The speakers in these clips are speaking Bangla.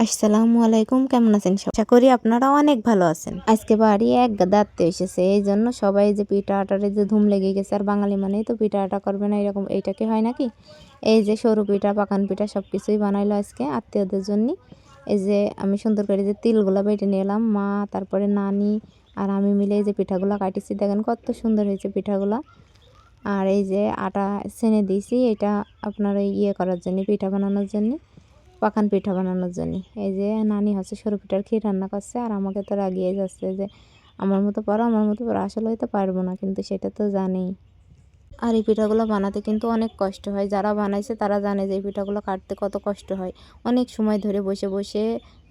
আসসালামু আলাইকুম, কেমন আছেন সব? আশা করি আপনারা অনেক ভালো আছেন। আজকে বাড়ি এক দাঁততে এসেছে, এই জন্য সবাই যে পিঠা আটারে যে ধুম লেগে গেছে। আর বাঙালি মানেই তো পিঠা আটা করবে না, এরকম এইটা কি হয় নাকি? এই যে সরু পিঠা, পাকান পিঠা সব কিছুই বানাইলো আজকে আত্মীয়দের জন্য। এই যে আমি সুন্দর করে যে তিলগুলা বেটে নিয়ে এলাম, মা তারপরে নানি আর আমি মিলে এই যে পিঠাগুলা কাটিছি। দেখেন কত সুন্দর হয়েছে পিঠাগুলা। আর এই যে আটা ছেনে দিয়েছি, এটা আপনার ইয়ে করার জন্য, পিঠা বানানোর জন্য, পাকান পিঠা বানানোর জন্য। এই যে নানি হচ্ছে সরু পিঠার ক্ষীর রান্না করছে, আর আমাকে তো রাগিয়ে যাচ্ছে যে আমার মতো পারো, আমার মতো পারো। আসলে হয়তো পারবো না, কিন্তু সেটা তো জানেই। আর এই পিঠাগুলো বানাতে কিন্তু অনেক কষ্ট হয়, যারা বানাইছে তারা জানে যে এই পিঠাগুলো কাটতে কত কষ্ট হয়। অনেক সময় ধরে বসে বসে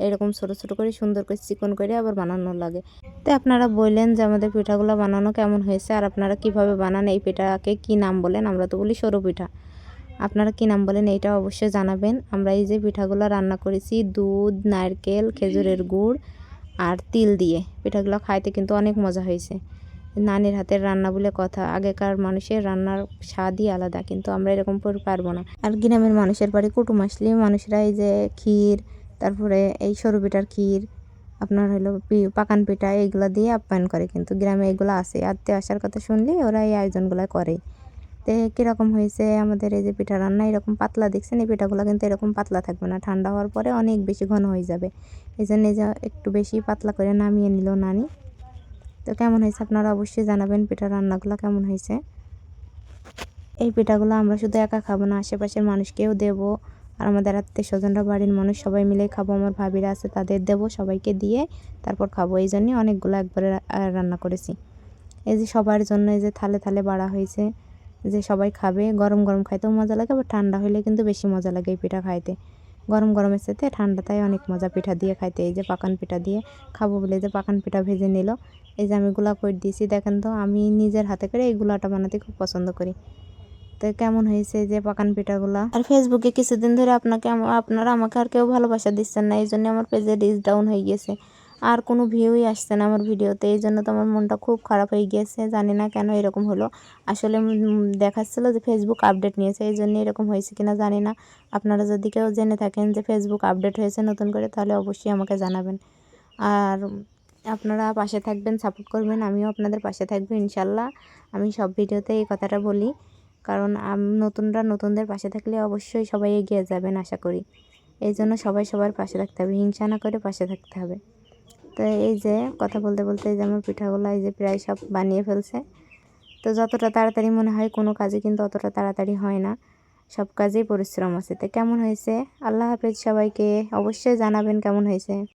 এরকম ছোটো ছোটো করে সুন্দর করে চিকন করে আবার বানানো লাগে। তো আপনারা বললেন যে আমাদের পিঠাগুলো বানানো কেমন হয়েছে, আর আপনারা কিভাবে বানান, এই পিঠাকে কি নাম বলেন? আমরা তো বলি সরু পিঠা, আপনারা কী নাম বলেন এইটা অবশ্যই জানাবেন। আমরা এই যে পিঠাগুলো রান্না করেছি দুধ, নারকেল, খেজুরের গুড় আর তিল দিয়ে। পিঠাগুলো খাইতে কিন্তু অনেক মজা হয়েছে। নানির হাতের রান্না বলে কথা, আগেকার মানুষের রান্নার স্বাদই আলাদা, কিন্তু আমরা এরকম পারবো না। আর গ্রামের মানুষের বাড়ি কুটুম আসলে মানুষরা এই যে ক্ষীর, তারপরে এই সরু পিঠার ক্ষীর, আপনার হলো পাকান পিঠা, এইগুলো দিয়ে আপ্যায়ন করে। কিন্তু গ্রামে এগুলো আছে, আত্মীয় আসার কথা শুনলে ওরা এই আয়োজনগুলো করে। তো কীরকম হয়েছে আমাদের এই যে পিঠা রান্না, এরকম পাতলা দেখছেন? এই পিঠাগুলো কিন্তু এরকম পাতলা থাকবে না, ঠান্ডা হওয়ার পরে অনেক বেশি ঘন হয়ে যাবে। এই জন্য যে একটু বেশি পাতলা করে নামিয়ে নিল নানি। তো কেমন হয়েছে আপনারা অবশ্যই জানাবেন, পিঠা রান্নাগুলো কেমন হয়েছে। এই পিঠাগুলো আমরা শুধু একা খাবো না, আশেপাশের মানুষকেও দেবো। আর আমাদের আত্মীয় স্বজনরা, বাড়ির মানুষ সবাই মিলেই খাবো। আমার ভাবিরা আছে তাদের দেবো, সবাইকে দিয়ে তারপর খাবো। এই জন্যই অনেকগুলো একবারে রান্না করেছি। এই যে সবার জন্য এই যে থালে থালে বাড়া হয়েছে, যে সবাই খাবে। গরম গরম খাইতেও মজা লাগে, আবার ঠান্ডা হলে কিন্তু বেশি মজা লাগে এই পিঠা খাইতে। গরম গরমের সাথে ঠান্ডাটাই অনেক মজা পিঠা দিয়ে খাইতে। এই যে পাকান পিঠা দিয়ে খাবো বলে যে পাকান পিঠা ভেজে নিল। এই যে আমি গুলা করে দিয়েছি, দেখেন তো আমি নিজের হাতে করে এই গুলাটা বানাতে খুব পছন্দ করি। তো কেমন হয়েছে যে পাকান পিঠাগুলা। আর ফেসবুকে কিছুদিন ধরে আপনারা আমাকে আর কেউ ভালোবাসা দিচ্ছেন না, এই জন্য আমার পেজে রিচ ডাউন হয়ে গেছে, আর কোনো ভিউই আসছে না আমার ভিডিওতে। এই জন্য তো আমার মনটা খুব খারাপ হয়ে গিয়েছে, জানি না কেন এরকম হলো। আসলে দেখাচ্ছিলো যে ফেসবুক আপডেট নিয়েছে, এই জন্য এরকম হয়েছে কিনা জানি না। আপনারা যদি কেউ জেনে থাকেন যে ফেসবুক আপডেট হয়েছে নতুন করে, তাহলে অবশ্যই আমাকে জানাবেন। আর আপনারা পাশে থাকবেন, সাপোর্ট করবেন, আমিও আপনাদের পাশে থাকবো ইনশাল্লাহ। আমি সব ভিডিওতে এই কথাটা বলি, কারণ নতুনরা নতুনদের পাশে থাকলে অবশ্যই সবাই এগিয়ে যাবেন আশা করি। এই জন্য সবাই সবার পাশে থাকতে হবে, হিংসা না করে পাশে থাকতে হবে। তো এই যে কথা বলতে বলতে এই যে আমার পিঠাগুলো এই যে প্রায় সব বানিয়ে ফেলছে। তো যতটা তাড়াতাড়ি মনে হয় কোনো কাজে, কিন্তু অতটা তাড়াতাড়ি হয় না, সব কাজেই পরিশ্রম আছে। তো কেমন হয়েছে? আল্লাহ হাফেজ সবাইকে, অবশ্যই জানাবেন কেমন হয়েছে।